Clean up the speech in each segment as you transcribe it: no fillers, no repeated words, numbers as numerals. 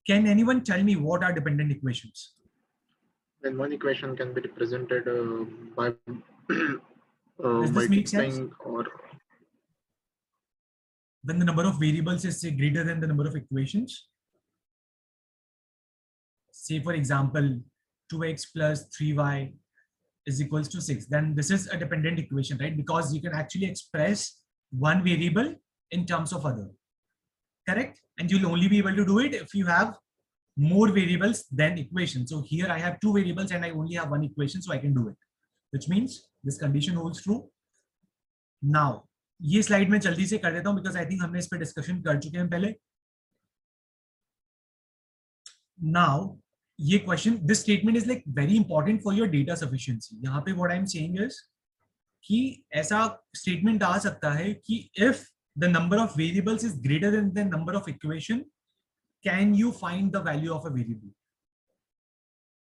Can anyone tell me what are dependent equations? Then one equation can be represented by Does this make sense? multiplying or When the number of variables is say greater than the number of equations. Say for example, 2x plus 3y is equals to 6. Then this is a dependent equation, right? Because you can actually express one variable in terms of other. Correct? And you'll only be able to do it if you have more variables than equations. So here I have two variables and I only have one equation, so I can do it. Which means this condition holds true. Now, ये slide में जल्दी से कर देता हूं because I think हमने इस पे discussion कर चुके हैं पहले. Now, ये question, this statement is like very important for your data sufficiency. यहाँ पे what I'm saying is कि ऐसा statement आ सकता है कि if the number of variables is greater than the number of equation, can you find the value of a variable?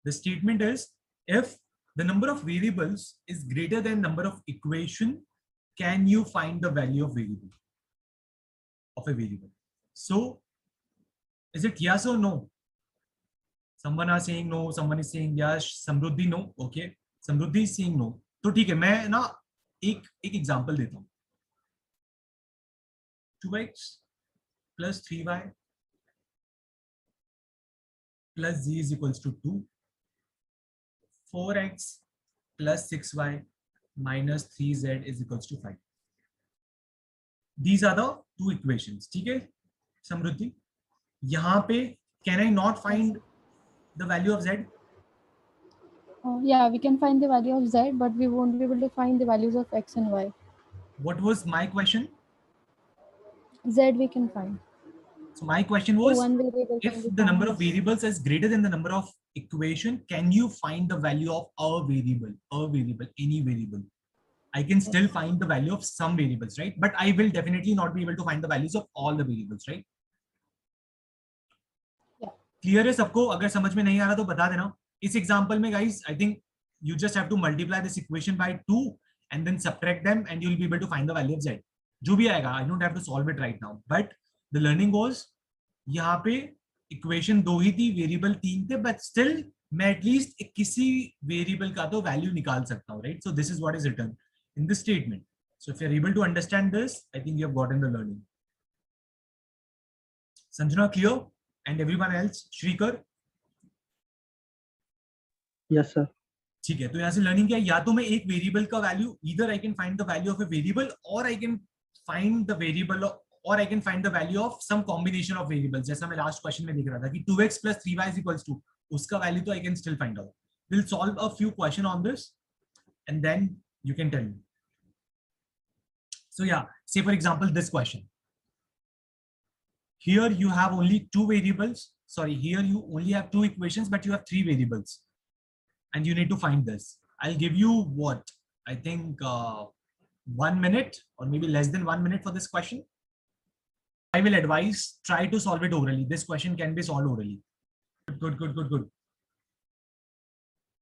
The statement is if the number of variables is greater than number of equation, can you find the value of variable of a variable? So is it yes or no? Someone are saying no, someone is saying yes, Samruddhi no. Okay, Samruddhi is saying no. तो ठीक है, मैं ना एक example देता हूँ. 2x plus 3y plus z is equals to 2. 4x plus 6y minus 3z is equals to 5. These are the two equations. ठीक है समृद्धि? यहाँ पे can I not find the value of z? Yeah, we can find the value of z, but we won't be able to find the values of x and y. What was my question? Z we can find. So my question was, So one variable if can be the number of found as- variables is greater than the number of equation, can you find the value of a variable, any variable? I can still find the value of some variables, right? But I will definitely not be able to find the values of all the variables, right? Yeah. Clear है सबको? अगर समझ में नहीं आ रहा तो बता देना. इस example में guys, I think you just have to multiply this equation by 2 and then subtract them and you'll be able to find the value of z. जो भी आएगा, I don't have to solve it right now. But the learning was, यहाँ पे equation 2 ही थी, variable 3 थे, but still मैं at least किसी variable का तो value निकाल सकता हूँ, right? So this is what is written in this statement. So if you're able to understand this, I think you have gotten the learning. Sanjana, clear? And everyone else, Shrikar? Yes, sir. ठीक है, तो यहाँ से learning क्या है? या तो मैं एक वेरिएबल का value, either I can find the value of a variable और I can find the variable और I can find the value of some combination of variables. जैसा मैं लास्ट क्वेश्चन में देख रहा था कि 2x plus 3y is equals to, उसका वैल्यू तो I can still find out. Will solve a few question on this and then you can tell me. So yeah, say for example this question. Here you have only two variables. Sorry, here you only have two equations, but you have three variables. And you need to find this. I'll give you what? I think 1 minute or maybe less than 1 minute for this question. I will advise, try to solve it orally. This question can be solved orally. Good.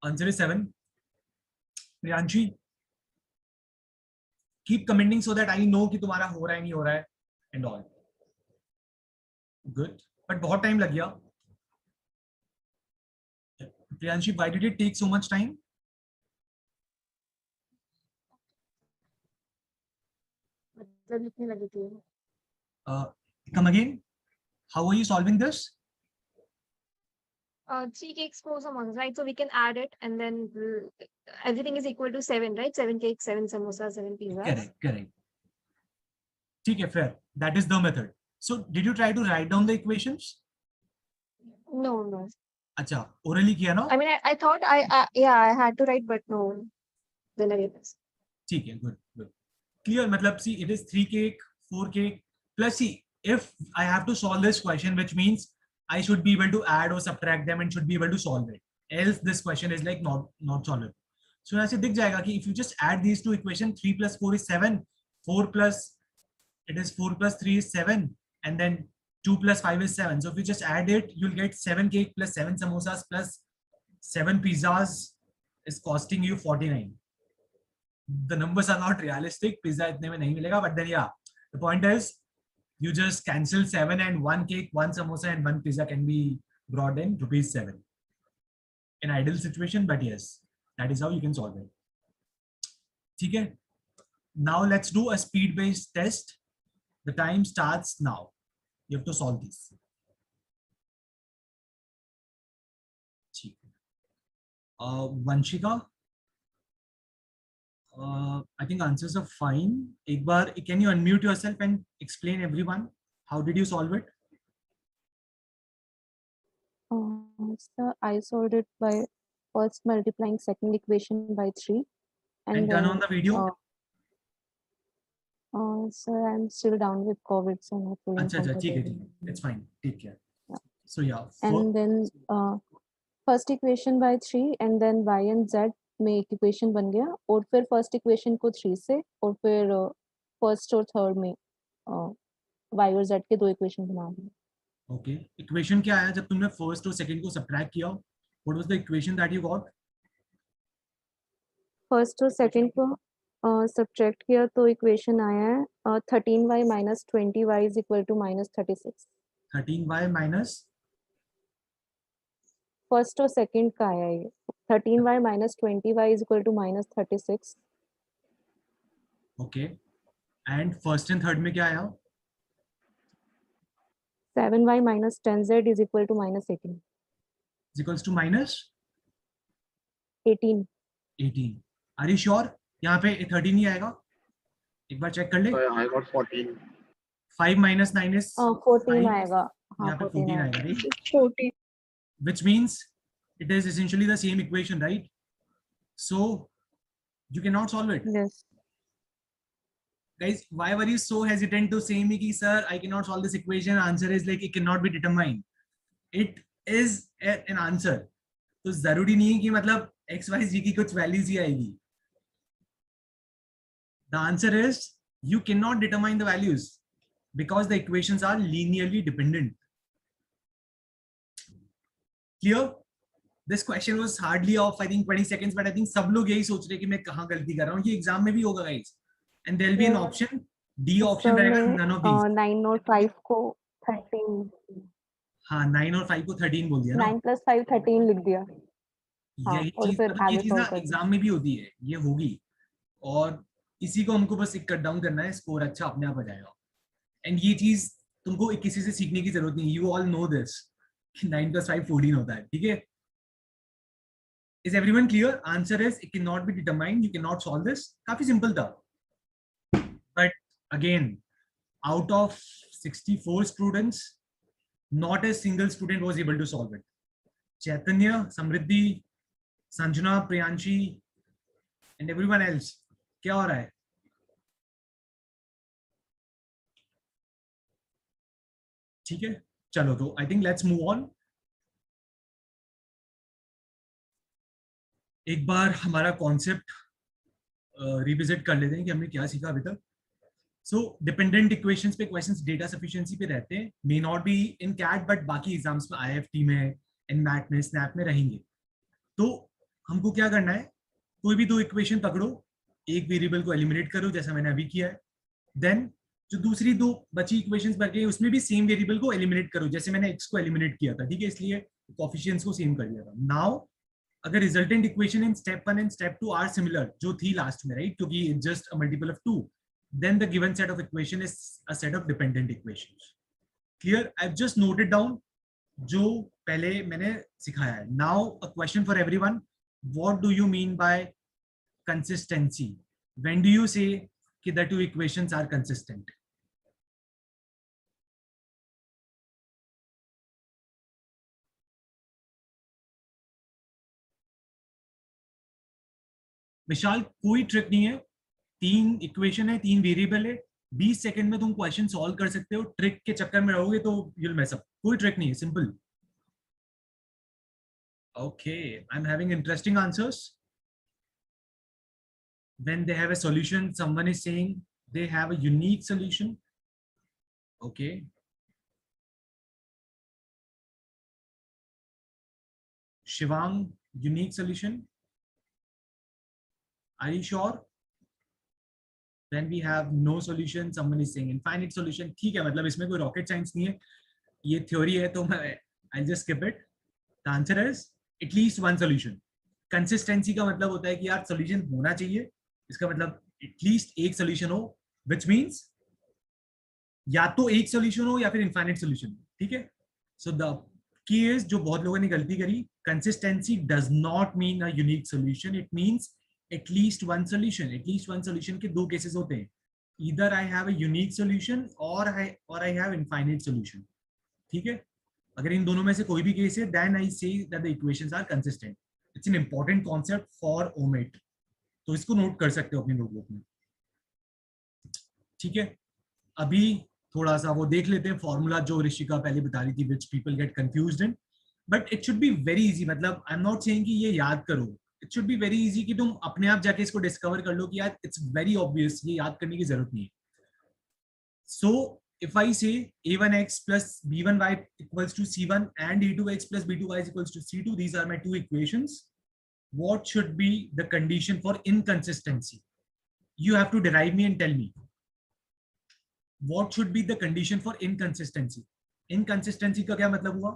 Answer is 7. Priyanshi, keep commenting so that I know कि तुम्हारा हो रहा है नहीं हो रहा है and all. Good. But बहुत time लग गया. Priyanshi, why did it take so much time? Come again. How are you solving this? 3 cakes for samosas, right? So we can add it and then everything is equal to 7, right? 7 cakes, 7 samosas, 7 pizzas. Correct. ठीक है, fair. That is the method. So did you try to write down the equations? No. अच्छा, orally किया ना? I mean, I thought I had to write, but no. Then I did this. ठीक है, good. Clear? मतलब see, it is 3 cake, 4 cake plus see, if I have to solve this question, which means I should be able to add or subtract them and should be able to solve it. Else this question is like not solvable. So यहाँ से दिख जाएगा कि if you just add these two equations, 3 plus 4 is 7, 4 plus 3 is 7, and then 2 plus 5 is 7. So if you just add it, you'll get 7 cake plus 7 samosas plus 7 pizzas is costing you 49. The numbers are not realistic. Pizza इतने में नहीं मिलेगा, but then yeah, the point is You just cancel 7 and 1 cake, 1 samosa and 1 pizza can be brought in ₹7. An ideal situation, but yes, that is how you can solve it. Okay. Now let's do a speed-based test. The time starts now. You have to solve this. Vanshika, I think answers are fine. Ek baar, can you unmute yourself and explain everyone how did you solve it? Sir, I solved it by first multiplying second equation by 3. And turn on the video. Sir, I'm still down with COVID, so not feeling Acha, comfortable. it's fine. Take care. Yeah. So yeah. And then first equation by 3 and then y and z में एक equation बन गया और फिर first equation को 3 से और फिर फर्स्ट और थर्ड में y और z के दो इक्वेशन बना दिए. ओके, इक्वेशन क्या आया जब तुमने फर्स्ट और सेकंड को सबट्रैक्ट किया? What was the equation that you got? First और सेकंड को सब्ट्रैक्ट किया तो इक्वेशन आया है 13y minus 20y is equal to minus 36. 13y minus first और सेकंड का आया ये 13y minus 20y is equal to minus 36. Okay, and first and third में क्या आया? 7y minus 10z is equal to minus 18. Is equals to minus 18. 18. Are you sure? यहाँ पे 13 ही आएगा, एक बार चेक कर ले. I got 14. 5 minus 9 is 14 आएगा. यहाँ पे 14 आएगा, right? 14. Which means it is essentially the same equation, right? So you cannot solve it. Yes. Guys, why were you so hesitant to say me ki sir I cannot solve this equation? Answer is like it cannot be determined. It is an answer. तो जरूरी नहीं है कि मतलब x y z की कुछ values ही आएगी. The answer is you cannot determine the values because the equations are linearly dependent. Clear? This question was hardly of I think 20 seconds, but I think सब लोग यही सोच रहे हैं कि मैं कहाँ गलती कर रहा हूँ. ये एग्जाम में भी होगा guys. And there will be an option. D option रहेगा none of these. 9 और 5 को 13. हाँ 9 और 5 को 13 बोल दिया ना. 9 plus 5 13 लिख दिया. यही और चीज फिर मतलब ये आगे चीज ना solve कर एग्जाम में भी होती है, ये होगी और इसी को हमको बस कट डाउन करना है, स्कोर अच्छा अपने आप आ जाएगा. एंड ये चीज तुमको किसी से सीखने की जरूरत नहीं. You all know this 9 plus 5 14 होता है. ठीक है? Is everyone clear? Answer is it cannot be determined. You cannot solve this. काफी सिंपल था. But again, out of 64 students, not a single student was able to solve it. Chaitanya, Samriddhi, Sanjana, Priyanshi, and everyone else. क्या हो रहा है? ठीक है, चलो तो I think let's move on. एक बार हमारा कॉन्सेप्ट रिविजिट कर लेते हैं कि हमने क्या सीखा अभी तक. सो डिपेंडेंट इक्वेशंस पे क्वेश्चंस डेटा सफिशिएंसी पे रहते हैं. May not be in CAT but बाकी एग्जाम्स में आईएफटी में, एनमैट में, स्नैप में रहेंगे. तो हमको क्या करना है, कोई भी दो इक्वेशन पकड़ो, एक वेरिएबल को एलिमिनेट करो जैसा मैंने अभी किया है. देन जो दूसरी दो बची इक्वेशंस बच गई उसमें भी सेम वेरिएबल को एलिमिनेट करो जैसे मैंने एक्स को एलिमिनेट किया था. ठीक है, इसलिए कोफिशिएंट्स को सेम कर दिया था. नाउ अगर resultant equation in step 1 and step 2 are similar, जो थी लास्ट में, राइट, क्योंकि it's just a multiple of 2, then the given set of equation is a set of dependent equations. Clear? I have just noted down जो पहले मैंने सिखाया है. Now a question for everyone, what do you mean by consistency? When do you say कि the two equations are consistent? विशाल, कोई trick नहीं है. 3 equation है, 3 वेरिएबल है, 20 सेकंड में तुम क्वेश्चन सॉल्व कर सकते हो. ट्रिक के चक्कर में रहोगे तो you'll mess up. कोई ट्रिक नहीं है, simple. Okay, I'm having interesting answers. When they have a solution, someone is saying they have a unique solution. Okay. Shivang, unique solution. Are you sure? then we have no solution, someone is saying infinite solution. ठीक है, मतलब इसमें कोई rocket science नहीं है, ये theory है, तो मैं I'll just skip it. The answer is at least one solution. Consistency का मतलब होता है कि यार solution होना चाहिए, इसका मतलब at least एक solution हो, which means या तो एक solution हो या फिर infinite solution. ठीक है? So the key is, जो बहुत लोगों ने गलती करी, consistency does not mean a unique solution. It means at least one solution. At least one solution के दो cases होते हैं. Either I have a unique solution or I have infinite solution. ठीक है? अगर इन दोनों में से कोई भी केस है, then I say that the equations are consistent. It's an important concept for OMIT. तो इसको नोट कर सकते हो अपनी नोटबुक में. ठीक है? अभी थोड़ा सा वो देख लेते हैं फॉर्मूला जो ऋषिका पहले बता रही थी, which people get confused in, but it should be very easy. मतलब आई एम नॉट सेइंग कि ये याद करो, it should be very easy कि तुम अपने आप जाके इसको डिस्कवर कर लो कि यार इट्स वेरी ऑब्वियस, ये याद करने की जरूरत नहीं है. सो if I say a1x plus b1y equals to c1 and a2x plus b2y is equals to c2, these are my two equations. What should be the condition for inconsistency? You have to derive me and tell me. What should be the condition for inconsistency? Inconsistency का क्या मतलब हुआ?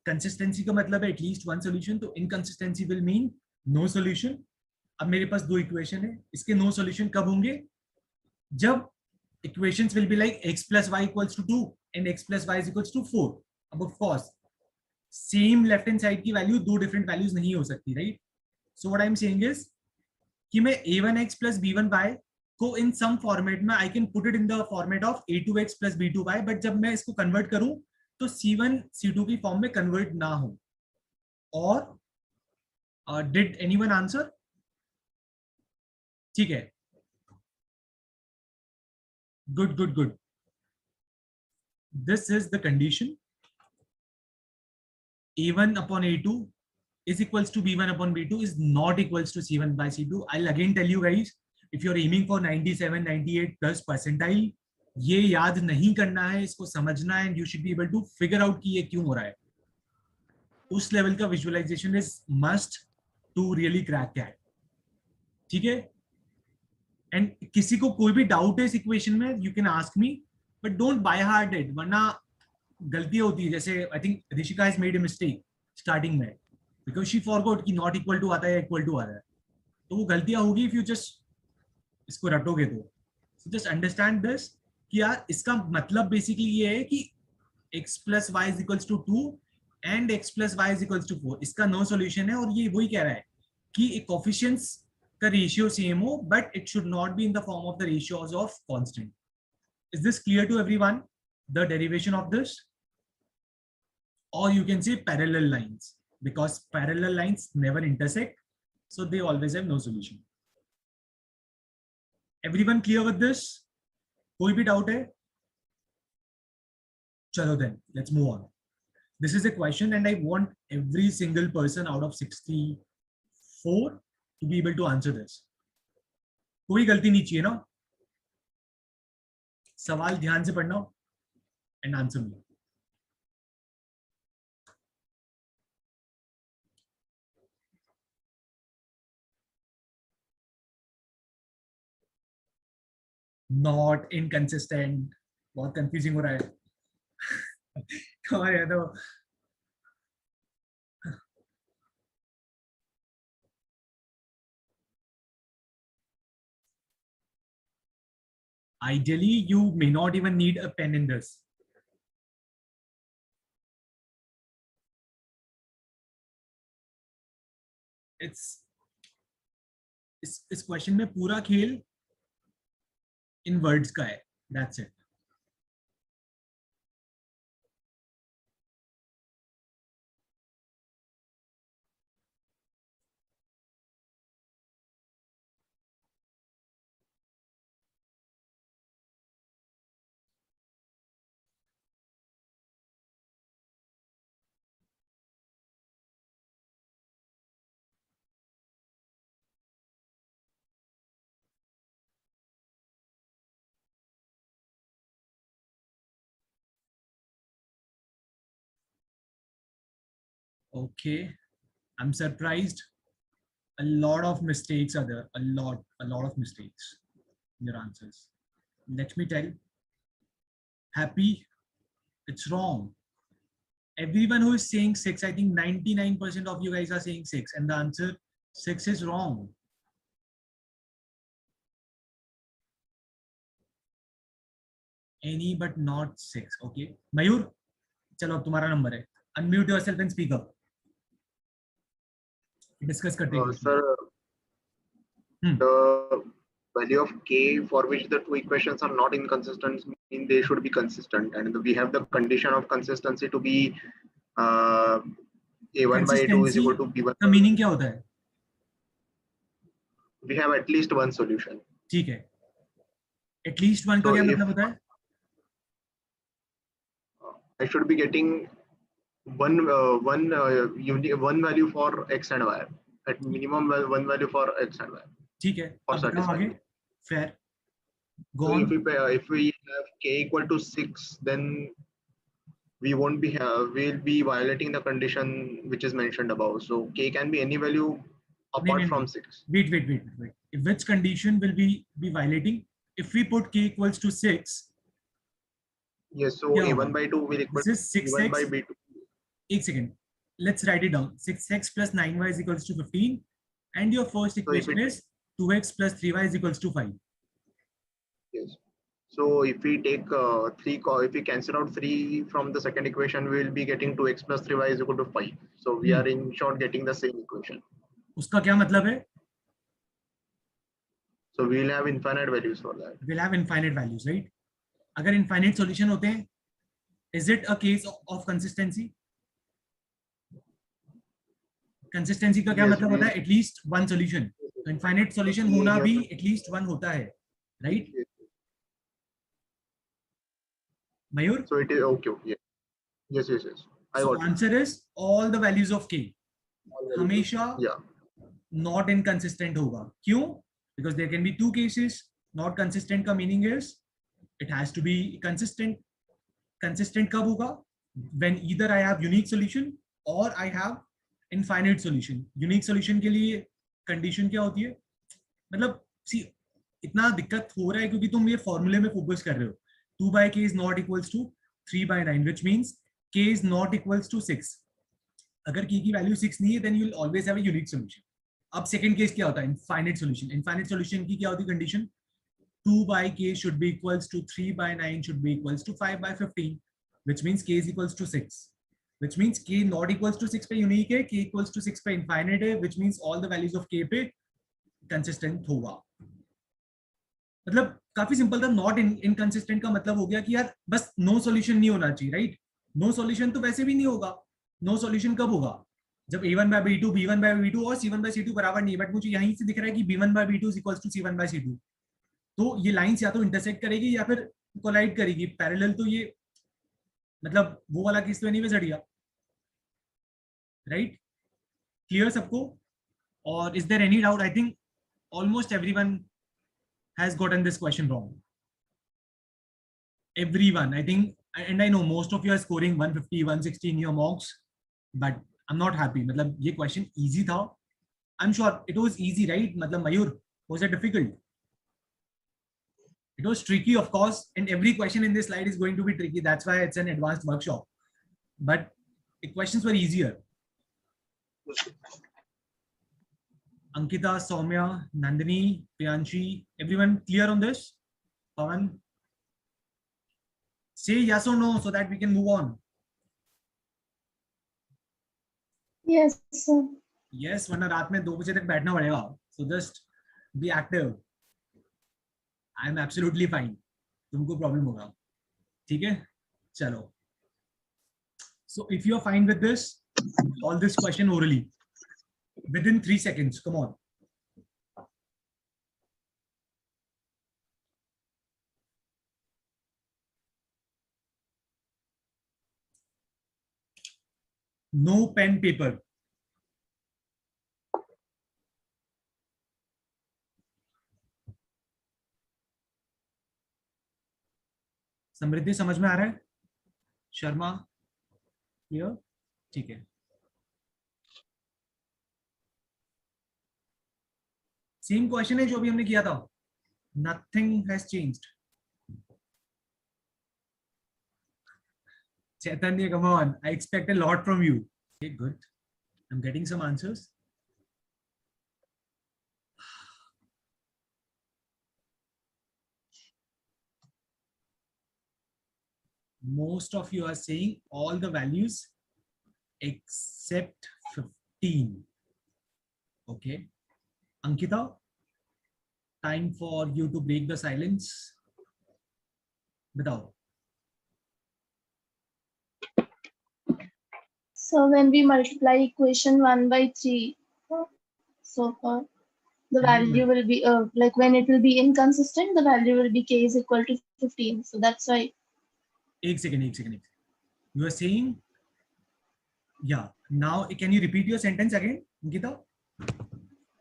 Consistency का मतलब है at least one solution, तो inconsistency will mean no solution. अब मेरे पास दो इक्वेशन है, इसके no solution कब होंगे? जब equations will be like x plus y equals to 2 and x plus y is equals to 4. अब of course same left hand side की वैल्यू दो different values नहीं हो सकती, right? So what I'm saying is कि मैं a1x plus b1y को इन सम format में I can put it in the format of a2x plus b2y, but जब मैं इसको कन्वर्ट करूं तो c1 c2 की फॉर्म में कन्वर्ट ना हो. और डिड एनीवन आंसर? ठीक है, good good good. This is the condition. a1 upon a2 is equals to b1 upon b2 is not equals to c1 by c2. I'll again tell you guys, if you're aiming for 97 98 plus percentile, ये याद नहीं करना है, इसको समझना है, and you should be able to figure out कि ये क्यों हो रहा है. उस लेवल का visualization is must to really crack that. ठीक है? एंड किसी को कोई भी डाउट है इस इक्वेशन में, you can ask me, but don't by heart it, वरना गलतियां होती है. जैसे I think Rishika has made a mistake starting में, बिकॉज शी फॉरगॉट कि नॉट इक्वल टू आता है या इक्वल टू आ रहा है. तो वो गलतियां होगी इफ यू जस्ट इसको रटोगे तो. जस्ट अंडरस्टैंड दिस कि यार इसका मतलब बेसिकली ये है कि x plus y is equals to 2 and x plus y is equals to 4. इसका नो सॉल्यूशन है, और ये वही कह रहा है कि कोएफिशिएंट्स का रेशियो सेम हो, but it should not be in the form of the ratios of constant. Is this clear to everyone, the derivation of this? और you can say parallel lines, because parallel lines never intersect, so they always have no solution. Everyone clear with this? कोई भी doubt है? चलो then let's move on. This is a question and I want every single person out of 64 to be able to answer this. कोई गलती नहीं चाहिए ना. सवाल ध्यान से पढ़ना and answer me. Not inconsistent. बहुत confusing हो रहा है. Come on, Yadav. Ideally, you may not even need a pen in this. It's इस क्वेश्चन में पूरा खेल इन वर्ड्स का है. That's it. Okay, I'm surprised. A lot of mistakes are there. A lot of mistakes. your answers. Let me tell. Happy? It's wrong. Everyone who is saying 6, I think 99% of you guys are saying 6, and the answer 6 is wrong. Any but not 6. Okay. Mayur, चलो अब तुम्हारा number है. Unmute yourself and speak up. Discuss करते हैं. Sir, the value of k for which the two equations are not inconsistent mean they should be consistent, and we have the condition of consistency to be a1 by a2 is equal to b1. का meaning क्या होता है? We have at least one solution. ठीक है. At least one का क्या मतलब होता है? I should be getting one value for x and y, at minimum one value for x and y. ठीक है. For satisfying. Fair. Go So on. if we have k equal to 6, then we won't be we'll be violating the condition which is mentioned above. So k can be any value apart from 6. Wait. Which condition will we be violating? If we put k equals to 6. Yes, so a1 by 2 will equal to a1 by b2. 1 second. Let's write it down. 6x plus 9y is equals to 15. And your first equation is 2x plus 3y is equals to 5. Yes. So if we take if we cancel out 3 from the second equation, we will be getting 2x plus 3y is equal to 5. So we are in short getting the same equation. उसका क्या मतलब है? So we will have infinite values for that. We'll have infinite values, right? अगर infinite solution होते हैं, is it a case of consistency? Consistency का क्या मतलब होता है? At least one solution. तो infinite solution होना भी at least one होता है, right? Mayur? So it is okay. Yes. I So got answer is all the values of k. हमेशा not inconsistent होगा. क्यों? Because there can be two cases. Not consistent का meaning is it has to be consistent. Consistent कब होगा? When either I have unique solution or I have infinite solution. Unique solution के लिए condition क्या होती है? मतलब see इतना दिक्कत हो रहा है क्योंकि तुम ये फॉर्मूले में फोकस कर रहे हो. 2 by k is not equals to 3 by 9, which means k is not equals to 6. अगर k की वैल्यू 6 नहीं है, then you will always have a unique solution. अब सेकंड केस क्या होता है? Infinite solution. इनफाइनाइट सॉल्यूशन की क्या होती है condition? 2 by k should be equals to 3 by 9 should be equals to 5 by 15, which means k is equals to 6. Which means k not equals to 6 पे unique है, k equals to 6 पे infinite है, which means all the values of k पे consistent होगा. मतलब काफी simple था. Not inconsistent का मतलब हो गया कि यार बस नो सॉल्यूशन नहीं होना चाहिए, राइट? नो सॉल्यूशन तो वैसे भी नहीं होगा. नो सॉल्यूशन कब होगा? जब a1 by b2, b1 by b2 और c1 by c2 बराबर नहीं है. बट मुझे यहीं से दिख रहा है कि b1 by b2 is equals to c1 by c2. तो ये लाइंस या तो इंटरसेक्ट करेगी या फिर कोलाइड करेगी. पैरेलल तो ये मतलब वो वाला केस तो नहीं सड़ गया, राइट? क्लियर सबको? और is there any doubt? I think almost everyone has gotten this question wrong. Everyone, I think, and I know most of you are scoring 150, 160 in your mocks, but I'm not happy. मतलब ये question easy था. I'm sure it was easy, right? मतलब Mayur, was it difficult? It was tricky, of course, and every question in this slide is going to be tricky. That's why it's an advanced workshop. But the questions were easier. Ankita, Soumya, Nandini, Priyanshi, everyone clear on this? Pawan? Say yes or no so that we can move on. Yes, sir. Yes, वरना रात में 2 बजे तक बैठना पड़ेगा. So just be active. I am absolutely fine. तुमको problem होगा, ठीक है? चलो. So if you are fine with this, solve this question orally. Within 3 seconds, come on. No pen, paper. समृद्धि समझ में आ रहा है? शर्मा, क्लियर? ठीक है. सेम क्वेश्चन है जो अभी हमने किया था. Nothing has changed. Chaitanya, come on. I expect a lot from you. Okay, good. I'm getting some answers. Most of you are saying all the values except 15. Okay. Ankita, time for you to break the silence. Batao. So when we multiply equation 1 by 3, so the value will be like when it will be inconsistent, the value will be k is equal to 15. So that's why. One second. You are saying, yeah. Now, can you repeat your sentence again, Ankita?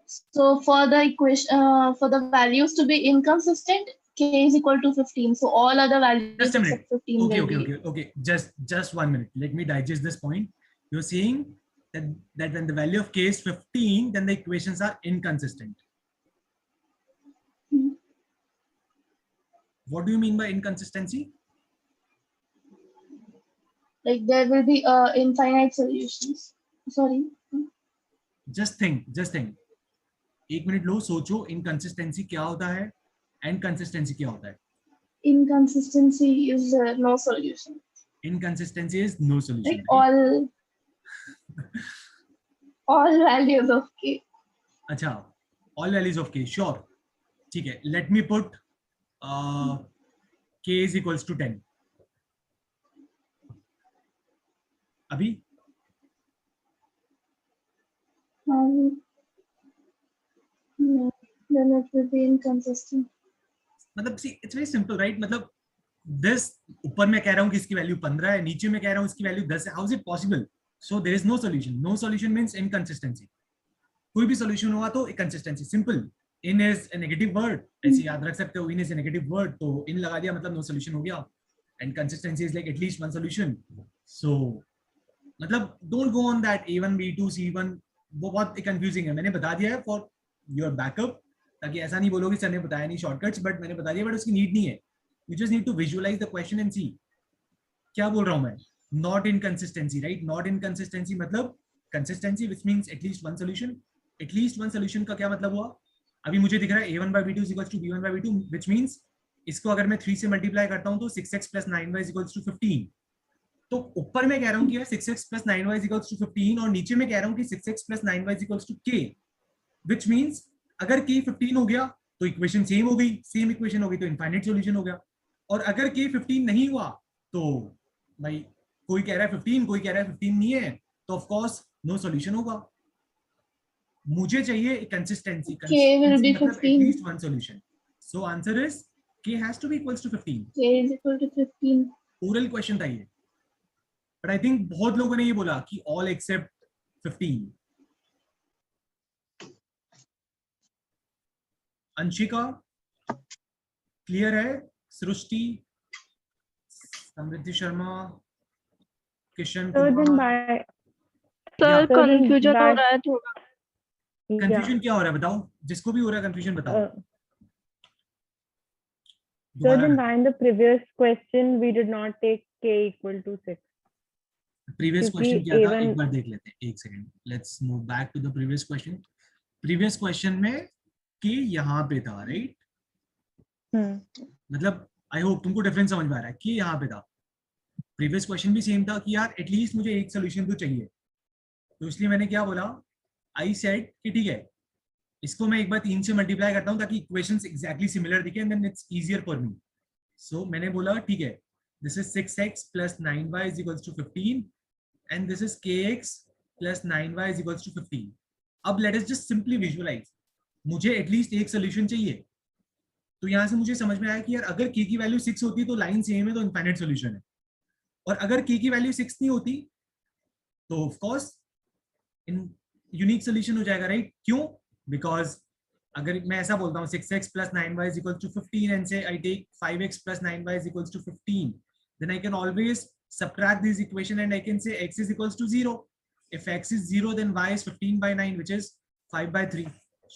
So for the equation, for the values to be inconsistent, k is equal to 15. So all other values Just a minute. except 15 will be. Okay. Just 1 minute. Let me digest this point. You're saying that when the value of k is 15, then the equations are inconsistent. What do you mean by inconsistency? Like there will be infinite solutions. Sorry. Just think. 1 minute लो, सोचो inconsistency क्या होता है and consistency क्या होता है. Inconsistency is no solution. Inconsistency is no solution. Like Right? all values of k. अच्छा, all values of k, sure. ठीक है, let me put k is equals to 10. अभी No, then it will be inconsistent. मतलब see, it's very simple, right? मतलब this ऊपर मैं कह रहा हूँ कि इसकी वैल्यू 15 है, नीचे मैं कह रहा हूँ इसकी वैल्यू 10 है. How is it possible? So there is no solution. No solution means inconsistency. कोई भी solution हुआ तो inconsistency. Simple. In is a negative word. ऐसे याद रख सकते हो. In is a negative word. तो in लगा दिया मतलब no solution हो गया. And consistency is like at least one solution. So मतलब don't go on that A1, B2, C1. वो बहुत confusing है. मैंने बता दिया है for your backup. ताकि ऐसा नहीं बोलोगे सर ने बताया नहीं शॉर्टकट्स, बट मैंने बता दिया, बट उसकी नीड नहीं है. You just need to visualize the question and see. क्या बोल रहा हूं मैं? Not inconsistency, right? Not inconsistency मतलब consistency which means at least one solution. At least one solution का क्या मतलब हुआ? अभी मुझे दिख रहा है a1 by b2 is equals to b1 by b2, which means इसको अगर मैं 3 से मल्टीप्लाई करता हूं तो 6x plus 9y is equals to 15. तो ऊपर मैं कह रहा हूं कि 6x plus 9y is equals to 15 और नीचे मैं कह रहा हूं कि 6x plus 9y is equals to k, which means अगर k 15 हो गया तो इक्वेशन सेम हो गई, सेम इक्वेशन हो गई तो इनफाइनाइट सॉल्यूशन हो गया. और अगर k 15 नहीं हुआ तो भाई कोई कह रहा है 15, कोई कह रहा है 15 नहीं है, तो ऑफ कोर्स नो सॉल्यूशन होगा. मुझे चाहिए कंसिस्टेंसी. कंसिस्टेंसी मतलब at least one solution. So answer is k has to be equals to 15. k is equal to 15. Oral question था ये, बट आई थिंक बहुत लोगों ने ये बोला कि ऑल एक्सेप्ट 15. अंशिका क्लियर है? सृष्टि, समृद्धि शर्मा, किशन कुमार. सर कंफ्यूजन हो रहा है थोड़ा. कंफ्यूजन क्या हो रहा है बताओ? जिसको भी हो रहा है कंफ्यूजन बताओ. So then why in the previous question we did not take k equal to 6? Previous question क्या था एक बार देख लेते हैं. एक second, let's move back to the previous question. Previous question में के यहाँ पे था, राइट? मतलब आई होप तुमको डिफरेंस समझ में आ रहा है कि यहाँ पे था. प्रीवियस क्वेश्चन भी सेम था कि यार एटलीस्ट मुझे एक सोल्यूशन तो चाहिए. तो इसलिए मैंने क्या बोला, आई सेड कि ठीक है इसको मैं एक बार 3 से मल्टीप्लाई करता हूँ ताकि इक्वेशंस एग्जैक्टली सिमिलर दिखे and then it's easier for me. So मैंने बोला ठीक है, this is 6x plus 9y is equals to 15 and this is kx plus 9y is equals to 15. अब let us just simply visualize. मुझे at least एक solution चाहिए. तो यहां से मुझे समझ में आया कि यार अगर k की वैल्यू 6 होती तो लाइन सेम है तो इनफाइनाइट सॉल्यूशन है. और अगर k की वैल्यू 6 नहीं होती तो of course in unique solution हो जाएगा, राइट? क्यों? बिकॉज अगर मैं ऐसा बोलता हूँ 6x plus 9y is equals to 15 and say I take 5x plus 9y is equals to 15, then I can always subtract this equation and I can say x is equals to 0. If x is 0 then y is 15 by 9 which is 5 by 3.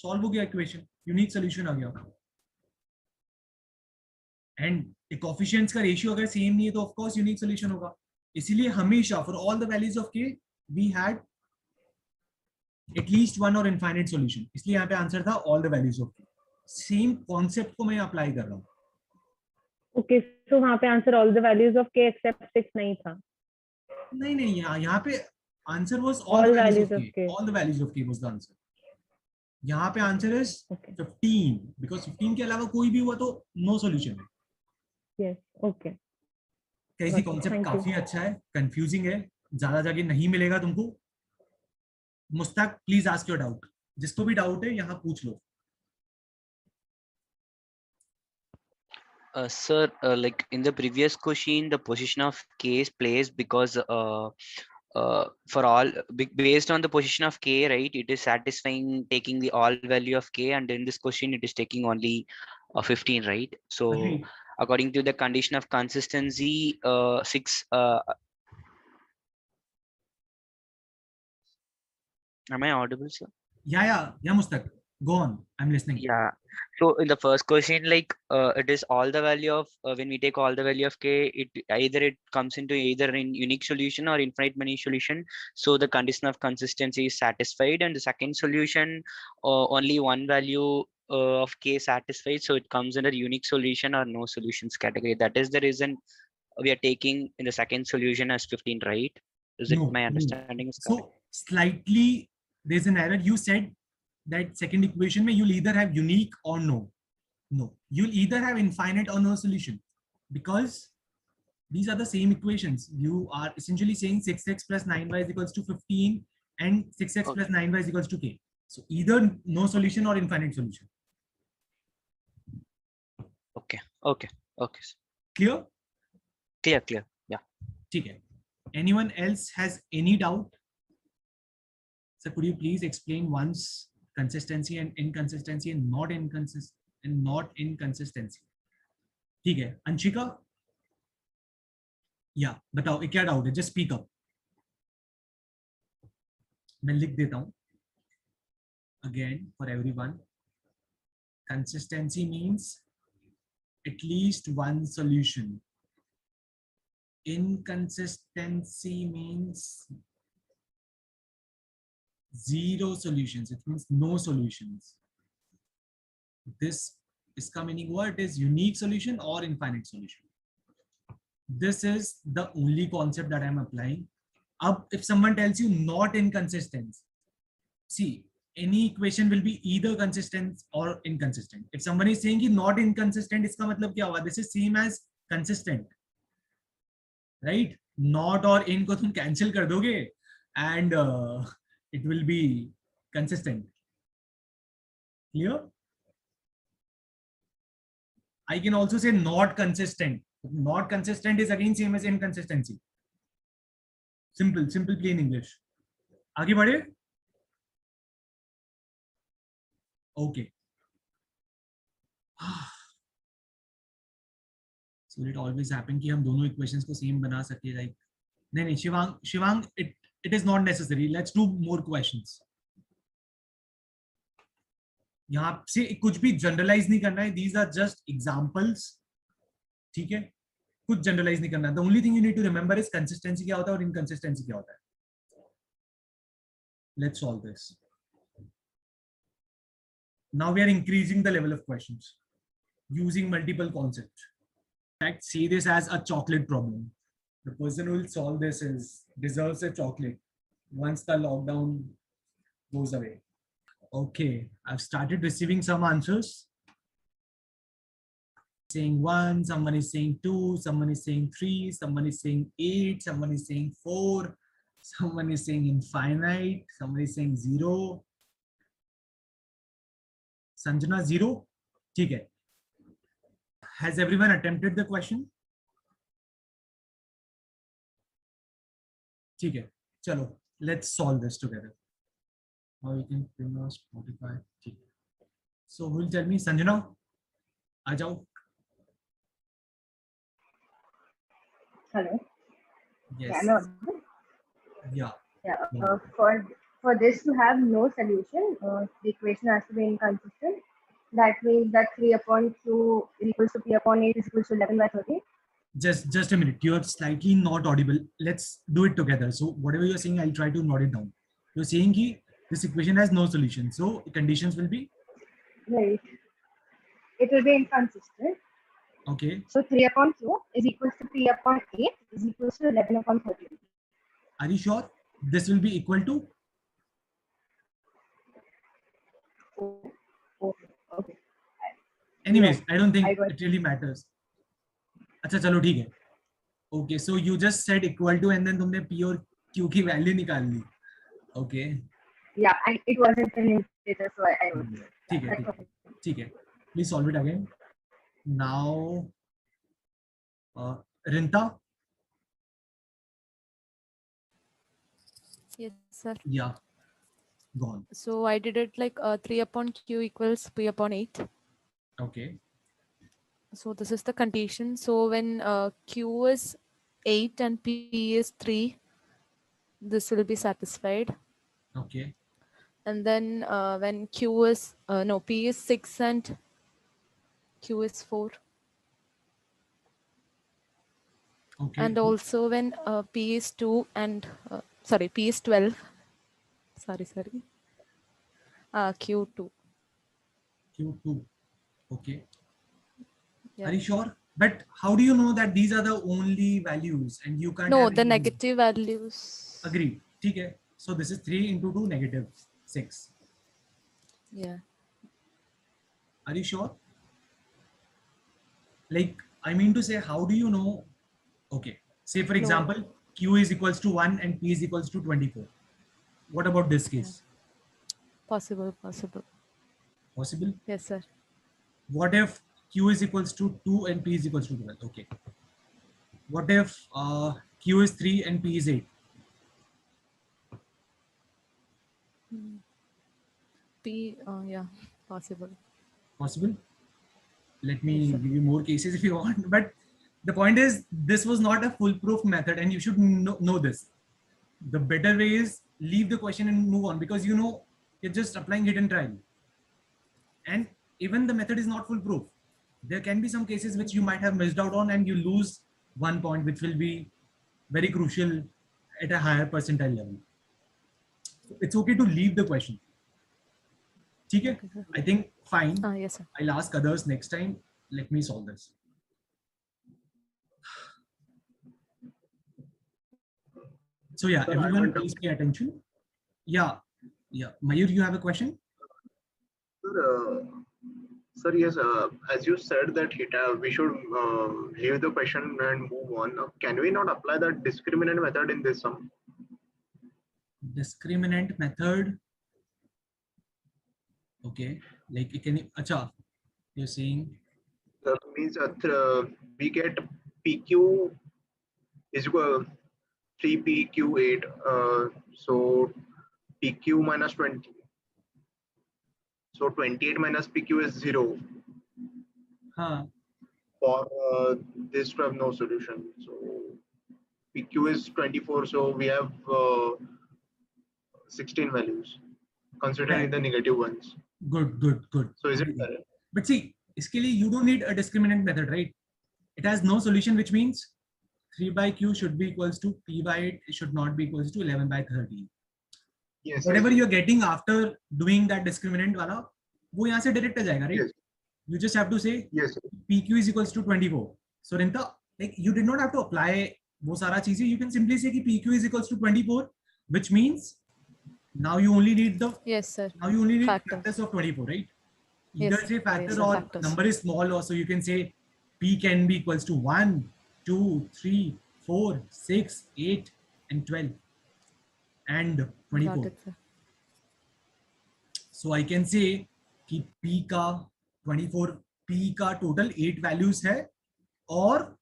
Solve हो गया equation, unique solution आ गया. And coefficients का ratio अगर same नहीं है तो of course unique solution होगा. इसीलिए हमेशा for all the values of के वी हैड एटलीस्ट वन और इनफाइनाइट सॉल्यूशन. इसलिए यहाँ पे आंसर था ऑल द वैल्यूज ऑफ के. सेम कॉन्सेप्ट को मैं अप्लाई कर रहा हूँ. ओके, सो वहाँ पे answer all the values of के एक्सेप्ट 6 नहीं था. नहीं यहाँ पे answer was all All the values values of of के. k. All the values of के वाज द आंसर. यहाँ पे आंसर इज Okay. 15 बिकॉज 15 के अलावा कोई भी हुआ तो नो सॉल्यूशन है. Yes. Okay. कैसी Got it. Concept Thank you. काफी अच्छा है, कंफ्यूजिंग है, ज्यादा जगह नहीं मिलेगा तुमको. Mushtaq please ask your doubt. जिसको भी डाउट है यहाँ पूछ लो. Sir, like in the previous question, the position of k is placed because for all based on the position of k, right? It is satisfying taking the all value of k, and in this question, it is taking only 15, right? So, Agreed. according to the condition of consistency, 6. Am I audible, sir? Yeah, Mustak. Go on. I'm listening. Yeah. So in the first question, like it is all the value of when we take all the value of k, it comes into either in unique solution or infinite many solution. So the condition of consistency is satisfied, and the second solution, only one value of k satisfied. So it comes under unique solution or no solutions category. That is the reason we are taking in the second solution as 15, right? Is it my understanding is correct? So slightly there's an error. You said that second equation you'll either have unique or no. You'll either have infinite or no solution, because these are the same equations. You are essentially saying 6x plus 9y is equals to 15 and 6x plus 9y is equals to k. So either no solution or infinite solution. Okay. Clear? Clear. Yeah. Okay. Anyone else has any doubt? So could you please explain once consistency and inconsistency and not inconsistency? ठीक है, अंशिका? या बताओ क्या doubt है? Just speak up. मैं लिख देता हूं. Again for everyone, consistency means at least one solution. Inconsistency means zero solutions. It means no solutions. This इसका meaning what is unique solution or infinite solution. This is the only concept that I am applying. Up, if someone tells you not inconsistent, see, any equation will be either consistent or inconsistent. If someone is saying not inconsistent, इसका मतलब क्या हुआ? This is same as consistent, right? Not or in को तुम cancel कर दोगे and it will be consistent. Clear? I can also say not consistent. Not consistent is again same as inconsistency. Simple plain English. आगे बढ़े? Okay. So it always happen कि हम दोनों equations को same बना सके, like नहीं Shivang it is not necessary. Let's do more questions. यहाँ से कुछ भी जनरलाइज नहीं करना है. These are just examples. ठीक है, कुछ जनरलाइज नहीं करना. The only thing you need to remember is consistency क्या होता है और inconsistency क्या होता है. Let's solve this. Now we are increasing the level of questions using multiple concepts. In fact, see this as a chocolate problem. The person who will solve this deserves a chocolate once the lockdown goes away. Okay, I've started receiving some answers. Saying 1, someone is saying 2, someone is saying 3, someone is saying 8, someone is saying 4, someone is saying infinite, someone is saying 0. Sanjana 0. ठीक है. Has everyone attempted the question? ठीक है, चलो, let's solve this together. Now you can Spotify. ठीक है. So who will tell me? Sanjana, आ जाओ. Hello. Yes. Yeah. For this to have no solution, the equation has to be inconsistent. That means that 3 upon Q is equals to P upon 8 is equals to 11 by 30. Just a minute. You're slightly not audible. Let's do it together. So whatever you're saying, I'll try to note it down. You're saying that this equation has no solution. So conditions will be Right. It will be inconsistent. okay. So 3 upon Q is equals to P upon 8 is equals to 11 upon 30. Are you sure this will be equal to? Okay. Anyways, Yes, I don't I think got it really matters. अच्छा चलो ठीक है. Okay, so you just said equal to and then तुमने P और Q की value निकाल ली. Okay. Yeah, and it wasn't an integer, so I wrote it. ठीक है, ठीक है, ठीक है. Please solve it again. Now, Rinta. Yes, sir. Yeah. Go on. So I did it like 3 upon Q equals P upon 8. Okay. So this is the condition. So when Q is 8 and P is 3, this will be satisfied. Okay. And then when Q is, no, P is 6 and Q is 4. Okay. And also when P is 2 and, sorry, P is 12. Sorry. Q2. Q2. Okay. Yeah. Are you sure? But how do you know that these are the only values and you can't No, have the any negative values. Agreed. Okay. So this is 3 into 2 negative 6. Yeah. Are you sure? Like, I mean to say, how do you know? Okay. Say for example, Q is equals to 1 and P is equals to 24. What about this case? Possible. Possible? Yes, sir. What if Q is equals to 2 and P is equals to 12? Okay. What if Q is 3 and P is 8? P, yeah, possible. Possible? Let me Yes, sir. give you more cases if you want. But the point is, this was not a foolproof method and you should know this. The better way is leave the question and move on, because you know you're just applying hidden trial. And even the method is not foolproof. There can be some cases which you might have missed out on and you lose 1 point, which will be very crucial at a higher percentile level. So it's okay to leave the question. Okay, I think fine. Yes, sir. I'll ask others next time. Let me solve this. So yeah, everyone please pay attention. Yeah. Mayur, you have a question? Sir, yes, as you said that we should leave the question and move on. Can we not apply the discriminant method in this sum? Discriminant method. Okay, like it can. Acha, you're saying. Means we get PQ is equal 3PQ8. So PQ minus 20. So 28 minus PQ is 0. Huh. For this to have no solution. So PQ is 24. So we have 16 values considering the negative ones. Good. So is it correct? But see, iske liye you don't need a discriminant method, right? It has no solution, which means 3 by Q should be equals to P by 8. It should not be equals to 11 by 30. Yes. Whatever yes. you're getting after doing that discriminant wala, wo yahan se direct aa jayega, right? Yes. You just have to say yes. PQ is equals to 24. So Rinta, like you did not have to apply wo sara cheezein. You can simply say ki PQ is equals to 24, which means now you only need the Now you only need factors of 24, right? Either say factor or factors. number is small, or so you can say P can be equals to 1, 2, 3, 4, 6, 8, and 12, and 24. Got it, sir. So I can say कि P का 24, P का total 8 values है, or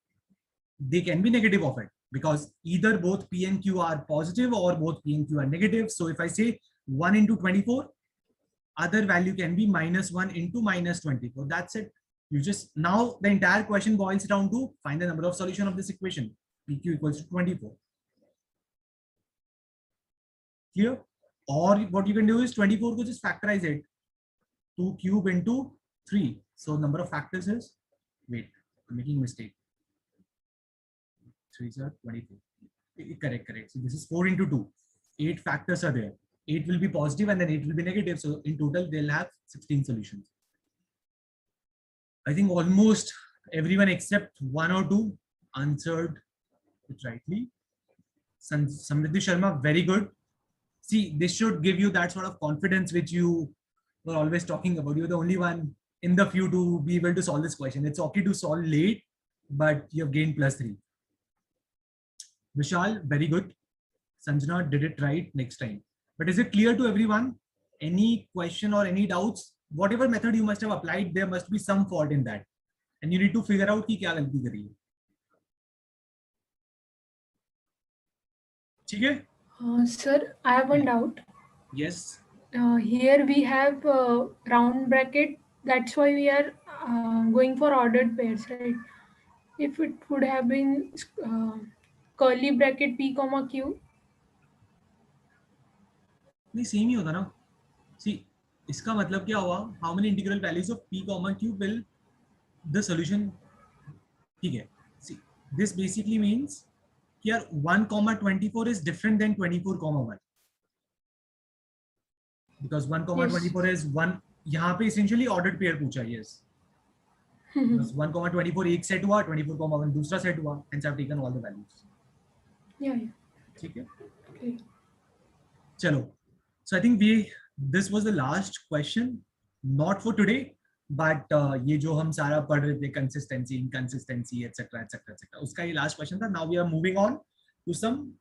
they can be negative of it, because either both P and Q are positive or both P and Q are negative. So if I say 1 into 24, other value can be -1 into -24. That's it. You just, now the entire question boils down to find the number of solution of this equation. PQ equals to 24. Clear? Or what you can do is 24 को just factorize it. 2 cube into 3. So number of factors is, wait, I'm making mistake. 3 are 24. Correct. So this is 4 into 2. 8 factors are there. 8 will be positive and then 8 will be negative. So in total, they'll have 16 solutions. I think almost everyone except 1 or 2 answered it rightly. Samriddhi Sharma, very good. See, this should give you that sort of confidence which you were always talking about. You're the only one in the few to be able to solve this question. It's okay to solve late, but you've gained +3. Vishal, very good. Sanjana did it right next time. But is it clear to everyone? Any question or any doubts? Whatever method you must have applied, there must be some fault in that. And you need to figure out ki kya galti kari hai. ठीक है? Sir, I have one doubt. Yes. Here we have round bracket. That's why we are going for ordered pairs, right? If it would have been curly bracket P comma Q. नहीं same ही होता ना. See, इसका मतलब क्या हुआ? How many integral values of P comma Q will the solution? ठीक है. See, this basically means here 1 comma 24 is different than 24 comma 1. Because 1 comma 24 is 1. यहाँ पे essentially ordered pair पूछा. Yes. Because 1 comma 24 एक set हुआ, 24 comma 1 दूसरा set हुआ. Hence I've taken all the values. Yeah. ठीक है. Okay. चलो. So I think this was the last question, not for today, but ये जो हम सारा पढ़ रहे थे, consistency, inconsistency, etc. उसका ये last question था. Now we are moving on to some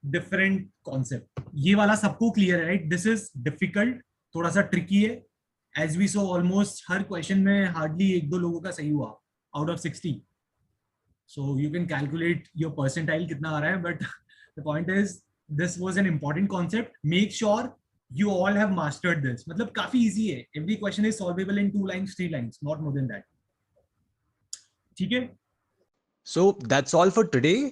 different concept. ये वाला सबको clear है, right? This is difficult, थोड़ा सा tricky है. As we saw, almost her question में hardly 1-2 लोगों का सही हुआ out of 60. So you can calculate your percentile कितना आ रहा है, but the point is this was an important concept. Make sure you all have mastered this. मतलब काफी easy है. Every question is solvable in 2 lines, 3 lines, not more than that. ठीक है? So that's all for today.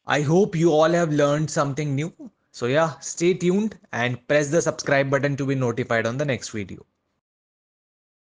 I hope you all have learned something new. So yeah, stay tuned and press the subscribe button to be notified on the next video.